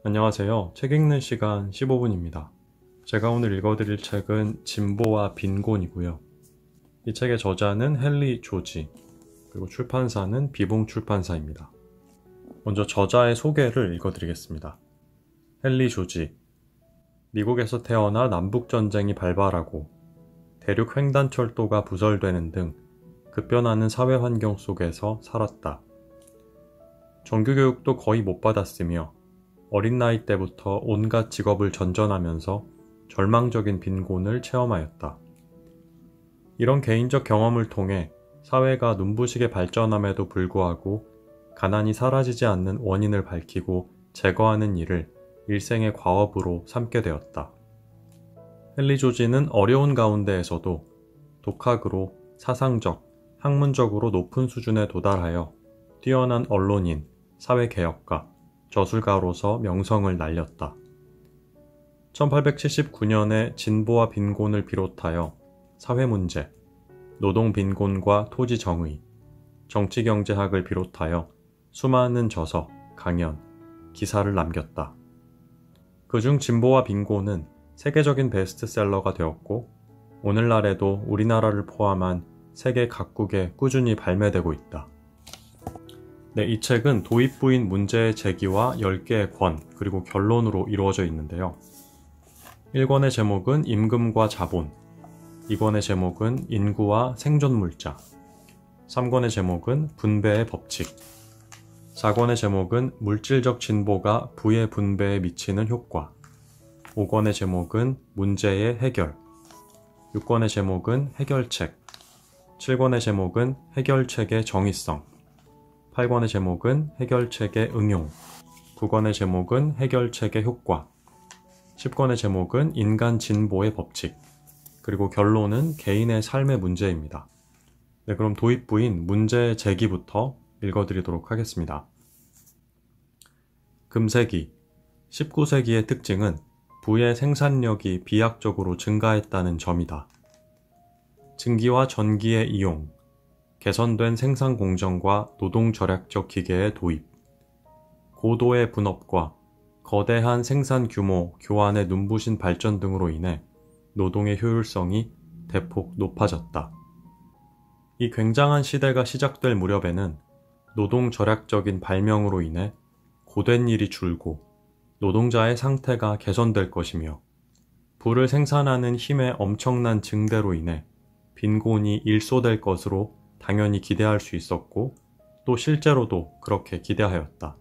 안녕하세요. 책 읽는 시간 15분입니다. 제가 오늘 읽어드릴 책은 진보와 빈곤이고요. 이 책의 저자는 헨리 조지, 그리고 출판사는 비봉 출판사입니다. 먼저 저자의 소개를 읽어드리겠습니다. 헨리 조지, 미국에서 태어나 남북전쟁이 발발하고 대륙 횡단철도가 부설되는 등 급변하는 사회 환경 속에서 살았다. 정규교육도 거의 못 받았으며 어린 나이 때부터 온갖 직업을 전전하면서 절망적인 빈곤을 체험하였다. 이런 개인적 경험을 통해 사회가 눈부시게 발전함에도 불구하고 가난이 사라지지 않는 원인을 밝히고 제거하는 일을 일생의 과업으로 삼게 되었다. 헨리 조지는 어려운 가운데에서도 독학으로 사상적, 학문적으로 높은 수준에 도달하여 뛰어난 언론인, 사회개혁가, 저술가로서 명성을 날렸다. 1879년에 진보와 빈곤을 비롯하여 사회문제, 노동빈곤과 토지정의, 정치경제학을 비롯하여 수많은 저서, 강연, 기사를 남겼다. 그중 진보와 빈곤은 세계적인 베스트셀러가 되었고 오늘날에도 우리나라를 포함한 세계 각국에 꾸준히 발매되고 있다. 이 책은 도입부인 문제의 제기와 10개의 권, 그리고 결론으로 이루어져 있는데요. 1권의 제목은 임금과 자본, 2권의 제목은 인구와 생존물자, 3권의 제목은 분배의 법칙, 4권의 제목은 물질적 진보가 부의 분배에 미치는 효과, 5권의 제목은 문제의 해결, 6권의 제목은 해결책, 7권의 제목은 해결책의 정의성, 8권의 제목은 해결책의 응용, 9권의 제목은 해결책의 효과, 10권의 제목은 인간 진보의 법칙, 그리고 결론은 개인의 삶의 문제입니다. 그럼 도입부인 문제 제기부터 읽어드리도록 하겠습니다. 금세기, 19세기의 특징은 부의 생산력이 비약적으로 증가했다는 점이다. 증기와 전기의 이용, 개선된 생산 공정과 노동 절약적 기계의 도입, 고도의 분업과 거대한 생산 규모 교환의 눈부신 발전 등으로 인해 노동의 효율성이 대폭 높아졌다. 이 굉장한 시대가 시작될 무렵에는 노동 절약적인 발명으로 인해 고된 일이 줄고 노동자의 상태가 개선될 것이며 부를 생산하는 힘의 엄청난 증대로 인해 빈곤이 일소될 것으로 당연히 기대할 수 있었고 또 실제로도 그렇게 기대하였다.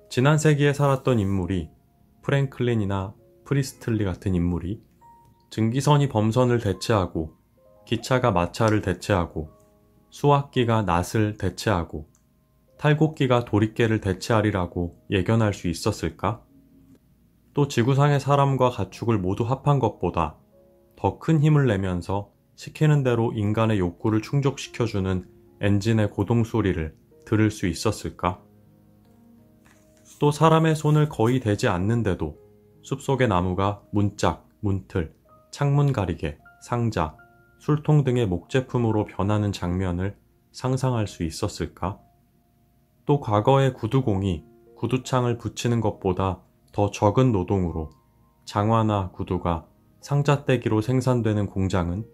지난 세기에 살았던 인물이 프랭클린이나 프리스틀리 같은 인물이 증기선이 범선을 대체하고 기차가 마차를 대체하고 수화기가 낫을 대체하고 탈곡기가 도리깨를 대체하리라고 예견할 수 있었을까? 또 지구상의 사람과 가축을 모두 합한 것보다 더 큰 힘을 내면서 시키는 대로 인간의 욕구를 충족시켜주는 엔진의 고동 소리를 들을 수 있었을까? 또 사람의 손을 거의 대지 않는데도 숲속의 나무가 문짝, 문틀, 창문 가리개, 상자, 술통 등의 목제품으로 변하는 장면을 상상할 수 있었을까? 또 과거의 구두공이 구두창을 붙이는 것보다 더 적은 노동으로 장화나 구두가 상자떼기로 생산되는 공장은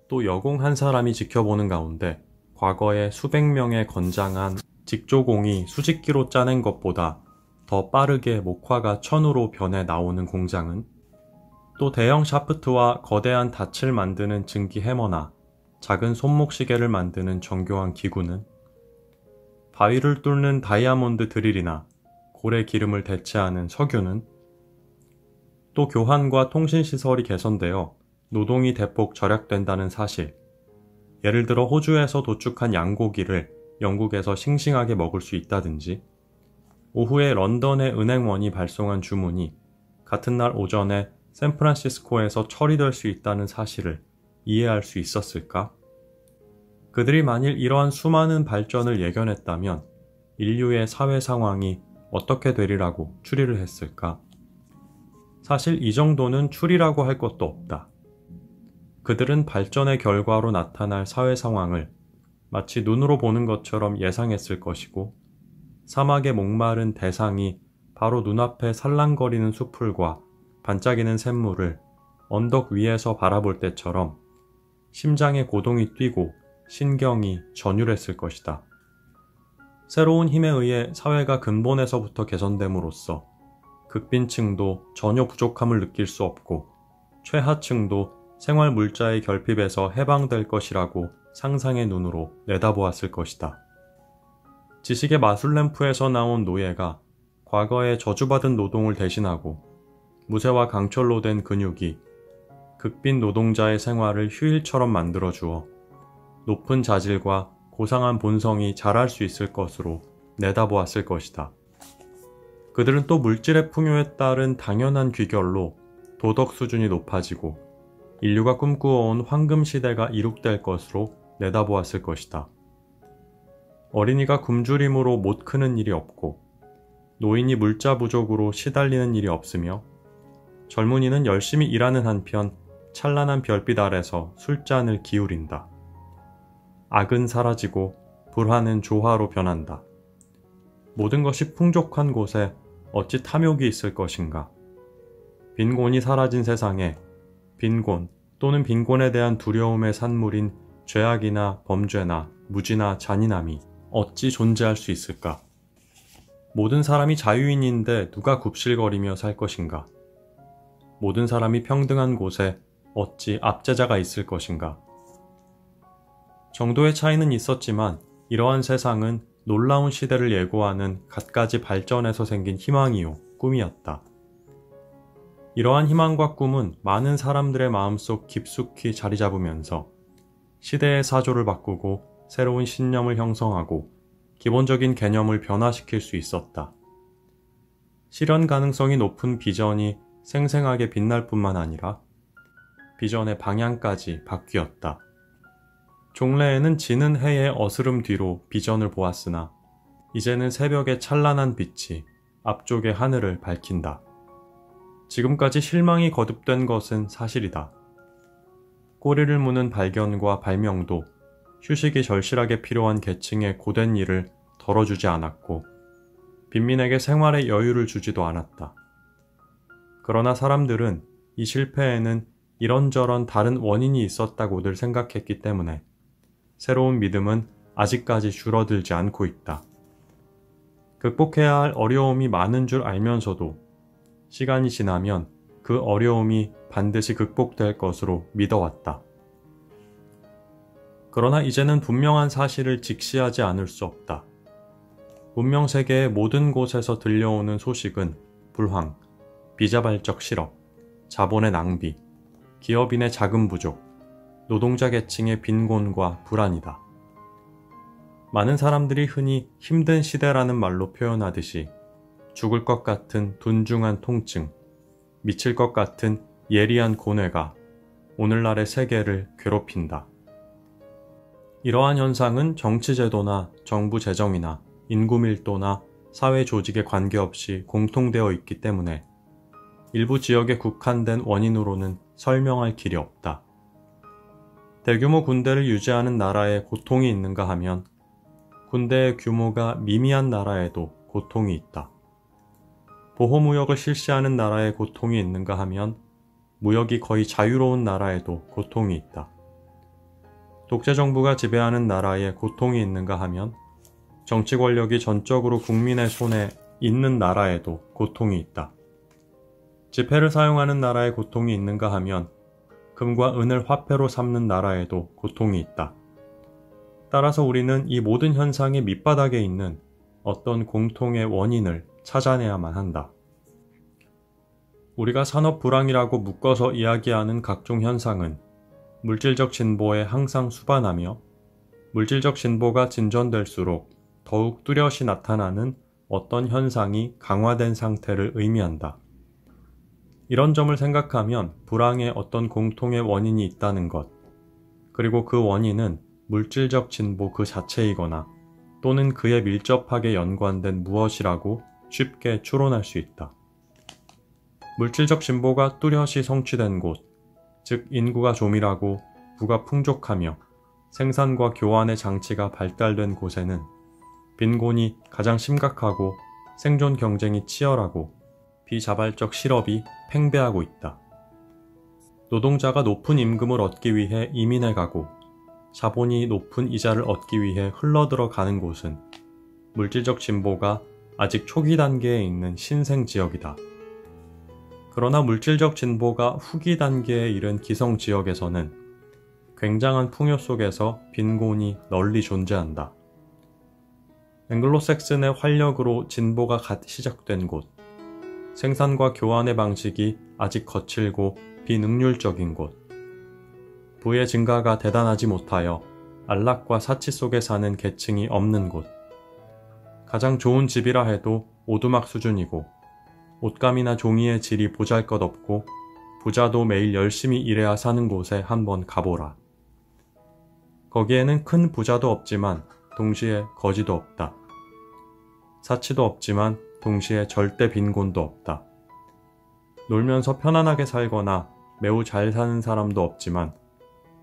또 여공 한 사람이 지켜보는 가운데 과거에 수백 명의 건장한 직조공이 수직기로 짜낸 것보다 더 빠르게 목화가 천으로 변해 나오는 공장은 또 대형 샤프트와 거대한 닻을 만드는 증기 해머나 작은 손목시계를 만드는 정교한 기구는 바위를 뚫는 다이아몬드 드릴이나 고래 기름을 대체하는 석유는 또 교환과 통신시설이 개선되어 노동이 대폭 절약된다는 사실, 예를 들어 호주에서 도축한 양고기를 영국에서 싱싱하게 먹을 수 있다든지 오후에 런던의 은행원이 발송한 주문이 같은 날 오전에 샌프란시스코에서 처리될 수 있다는 사실을 이해할 수 있었을까? 그들이 만일 이러한 수많은 발전을 예견했다면 인류의 사회 상황이 어떻게 되리라고 추리를 했을까? 사실 이 정도는 추리라고 할 것도 없다. 그들은 발전의 결과로 나타날 사회 상황을 마치 눈으로 보는 것처럼 예상했을 것이고 사막에 목마른 대상이 바로 눈앞에 살랑거리는 숲풀과 반짝이는 샘물을 언덕 위에서 바라볼 때처럼 심장에 고동이 뛰고 신경이 전율했을 것이다. 새로운 힘에 의해 사회가 근본에서부터 개선됨으로써 극빈층도 전혀 부족함을 느낄 수 없고 최하층도 생활 물자의 결핍에서 해방될 것이라고 상상의 눈으로 내다보았을 것이다. 지식의 마술램프에서 나온 노예가 과거의 저주받은 노동을 대신하고 무쇠와 강철로 된 근육이 극빈 노동자의 생활을 휴일처럼 만들어주어 높은 자질과 고상한 본성이 자랄 수 있을 것으로 내다보았을 것이다. 그들은 또 물질의 풍요에 따른 당연한 귀결로 도덕 수준이 높아지고 인류가 꿈꾸어온 황금 시대가 이룩될 것으로 내다보았을 것이다. 어린이가 굶주림으로 못 크는 일이 없고 노인이 물자 부족으로 시달리는 일이 없으며 젊은이는 열심히 일하는 한편 찬란한 별빛 아래서 술잔을 기울인다. 악은 사라지고 불화는 조화로 변한다. 모든 것이 풍족한 곳에 어찌 탐욕이 있을 것인가. 빈곤이 사라진 세상에 빈곤 또는 빈곤에 대한 두려움의 산물인 죄악이나 범죄나 무지나 잔인함이 어찌 존재할 수 있을까? 모든 사람이 자유인인데 누가 굽실거리며 살 것인가? 모든 사람이 평등한 곳에 어찌 압제자가 있을 것인가? 정도의 차이는 있었지만 이러한 세상은 놀라운 시대를 예고하는 갖가지 발전에서 생긴 희망이요 꿈이었다. 이러한 희망과 꿈은 많은 사람들의 마음속 깊숙이 자리 잡으면서 시대의 사조를 바꾸고 새로운 신념을 형성하고 기본적인 개념을 변화시킬 수 있었다. 실현 가능성이 높은 비전이 생생하게 빛날 뿐만 아니라 비전의 방향까지 바뀌었다. 종래에는 지는 해의 어스름 뒤로 비전을 보았으나 이제는 새벽의 찬란한 빛이 앞쪽의 하늘을 밝힌다. 지금까지 실망이 거듭된 것은 사실이다. 꼬리를 무는 발견과 발명도 휴식이 절실하게 필요한 계층의 고된 일을 덜어주지 않았고 빈민에게 생활의 여유를 주지도 않았다. 그러나 사람들은 이 실패에는 이런저런 다른 원인이 있었다고들 생각했기 때문에 새로운 믿음은 아직까지 줄어들지 않고 있다. 극복해야 할 어려움이 많은 줄 알면서도 시간이 지나면 그 어려움이 반드시 극복될 것으로 믿어왔다. 그러나 이제는 분명한 사실을 직시하지 않을 수 없다. 문명 세계의 모든 곳에서 들려오는 소식은 불황, 비자발적 실업, 자본의 낭비, 기업인의 자금 부족, 노동자 계층의 빈곤과 불안이다. 많은 사람들이 흔히 힘든 시대라는 말로 표현하듯이 죽을 것 같은 둔중한 통증, 미칠 것 같은 예리한 고뇌가 오늘날의 세계를 괴롭힌다. 이러한 현상은 정치제도나 정부 재정이나 인구 밀도나 사회 조직에 관계없이 공통되어 있기 때문에 일부 지역에 국한된 원인으로는 설명할 길이 없다. 대규모 군대를 유지하는 나라에 고통이 있는가 하면 군대의 규모가 미미한 나라에도 고통이 있다. 보호무역을 실시하는 나라에 고통이 있는가 하면 무역이 거의 자유로운 나라에도 고통이 있다. 독재정부가 지배하는 나라에 고통이 있는가 하면 정치 권력이 전적으로 국민의 손에 있는 나라에도 고통이 있다. 지폐를 사용하는 나라에 고통이 있는가 하면 금과 은을 화폐로 삼는 나라에도 고통이 있다. 따라서 우리는 이 모든 현상의 밑바닥에 있는 어떤 공통의 원인을 찾아내야만 한다. 우리가 산업 불황이라고 묶어서 이야기하는 각종 현상은 물질적 진보에 항상 수반하며 물질적 진보가 진전될수록 더욱 뚜렷이 나타나는 어떤 현상이 강화된 상태를 의미한다. 이런 점을 생각하면 불황에 어떤 공통의 원인이 있다는 것, 그리고 그 원인은 물질적 진보 그 자체이거나 또는 그에 밀접하게 연관된 무엇이라고 쉽게 추론할 수 있다. 물질적 진보가 뚜렷이 성취된 곳, 즉 인구가 조밀하고 부가 풍족하며 생산과 교환의 장치가 발달된 곳에는 빈곤이 가장 심각하고 생존 경쟁이 치열하고 비자발적 실업이 팽배하고 있다. 노동자가 높은 임금을 얻기 위해 이민해 가고 자본이 높은 이자를 얻기 위해 흘러들어 가는 곳은 물질적 진보가 아직 초기 단계에 있는 신생 지역이다. 그러나 물질적 진보가 후기 단계에 이른 기성 지역에서는 굉장한 풍요 속에서 빈곤이 널리 존재한다. 앵글로색슨의 활력으로 진보가 갓 시작된 곳, 생산과 교환의 방식이 아직 거칠고 비능률적인 곳, 부의 증가가 대단하지 못하여 안락과 사치 속에 사는 계층이 없는 곳, 가장 좋은 집이라 해도 오두막 수준이고 옷감이나 종이의 질이 보잘것없고 부자도 매일 열심히 일해야 사는 곳에 한번 가보라. 거기에는 큰 부자도 없지만 동시에 거지도 없다. 사치도 없지만 동시에 절대 빈곤도 없다. 놀면서 편안하게 살거나 매우 잘 사는 사람도 없지만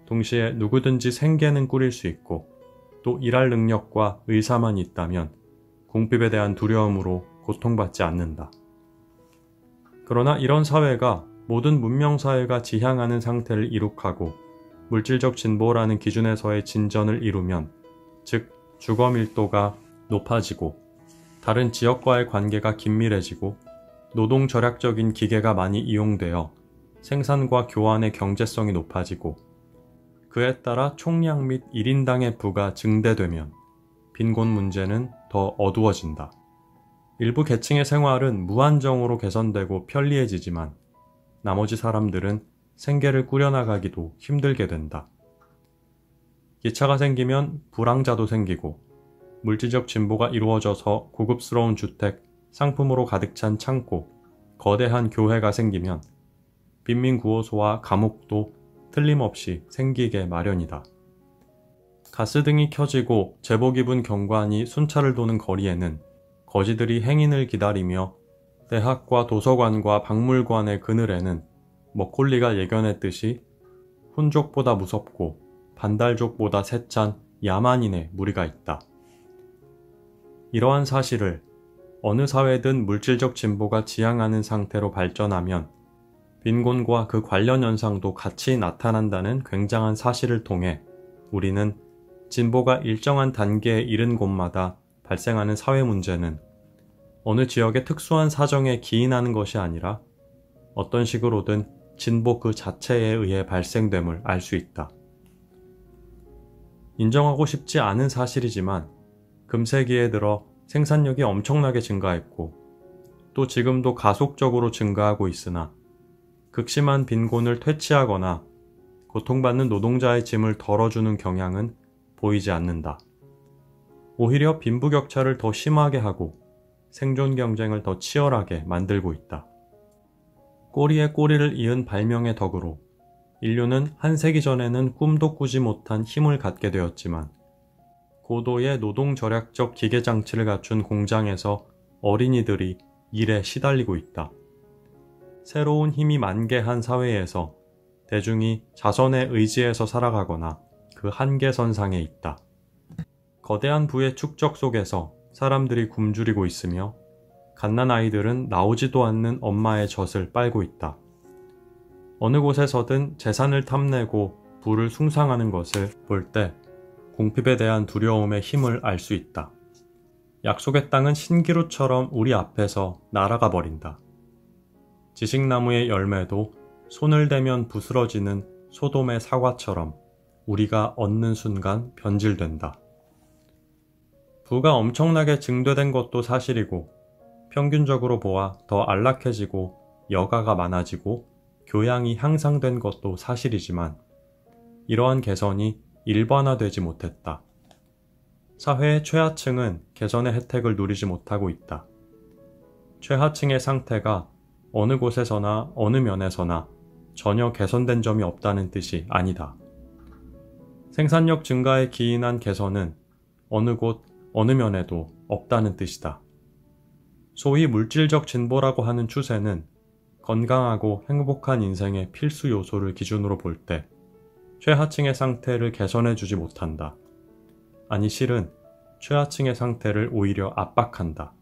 동시에 누구든지 생계는 꾸릴 수 있고 또 일할 능력과 의사만 있다면 궁핍에 대한 두려움으로 고통받지 않는다. 그러나 이런 사회가 모든 문명사회가 지향하는 상태를 이룩하고 물질적 진보라는 기준에서의 진전을 이루면, 즉 주거 밀도가 높아지고 다른 지역과의 관계가 긴밀해지고 노동 절약적인 기계가 많이 이용되어 생산과 교환의 경제성이 높아지고 그에 따라 총량 및 1인당의 부가 증대되면 빈곤 문제는 더 어두워진다. 일부 계층의 생활은 무한정으로 개선되고 편리해지지만 나머지 사람들은 생계를 꾸려나가기도 힘들게 된다. 기차가 생기면 불황자도 생기고 물질적 진보가 이루어져서 고급스러운 주택, 상품으로 가득 찬 창고, 거대한 교회가 생기면 빈민구호소와 감옥도 틀림없이 생기게 마련이다. 가스등이 켜지고 제복 입은 경관이 순찰을 도는 거리에는 거지들이 행인을 기다리며 대학과 도서관과 박물관의 그늘에는 먹콜리가 예견했듯이 훈족보다 무섭고 반달족보다 세찬 야만인의 무리가 있다. 이러한 사실을 어느 사회든 물질적 진보가 지향하는 상태로 발전하면 빈곤과 그 관련 현상도 같이 나타난다는 굉장한 사실을 통해 우리는 진보가 일정한 단계에 이른 곳마다 발생하는 사회 문제는 어느 지역의 특수한 사정에 기인하는 것이 아니라 어떤 식으로든 진보 그 자체에 의해 발생됨을 알 수 있다. 인정하고 싶지 않은 사실이지만 금세기에 들어 생산력이 엄청나게 증가했고 또 지금도 가속적으로 증가하고 있으나 극심한 빈곤을 퇴치하거나 고통받는 노동자의 짐을 덜어주는 경향은 보이지 않는다. 오히려 빈부격차를 더 심하게 하고 생존 경쟁을 더 치열하게 만들고 있다. 꼬리에 꼬리를 이은 발명의 덕으로 인류는 한 세기 전에는 꿈도 꾸지 못한 힘을 갖게 되었지만 고도의 노동 절약적 기계 장치를 갖춘 공장에서 어린이들이 일에 시달리고 있다. 새로운 힘이 만개한 사회에서 대중이 자선의 의지에서 살아가거나 그 한계선상에 있다. 거대한 부의 축적 속에서 사람들이 굶주리고 있으며 갓난아이들은 나오지도 않는 엄마의 젖을 빨고 있다. 어느 곳에서든 재산을 탐내고 부를 숭상하는 것을 볼 때 궁핍에 대한 두려움의 힘을 알 수 있다. 약속의 땅은 신기루처럼 우리 앞에서 날아가 버린다. 지식나무의 열매도 손을 대면 부스러지는 소돔의 사과처럼 우리가 얻는 순간 변질된다. 부가 엄청나게 증대된 것도 사실이고 평균적으로 보아 더 안락해지고 여가가 많아지고 교양이 향상된 것도 사실이지만 이러한 개선이 일반화되지 못했다. 사회의 최하층은 개선의 혜택을 누리지 못하고 있다. 최하층의 상태가 어느 곳에서나 어느 면에서나 전혀 개선된 점이 없다는 뜻이 아니다. 생산력 증가에 기인한 개선은 어느 곳, 어느 면에도 없다는 뜻이다. 소위 물질적 진보라고 하는 추세는 건강하고 행복한 인생의 필수 요소를 기준으로 볼 때 최하층의 상태를 개선해주지 못한다. 아니 실은 최하층의 상태를 오히려 압박한다.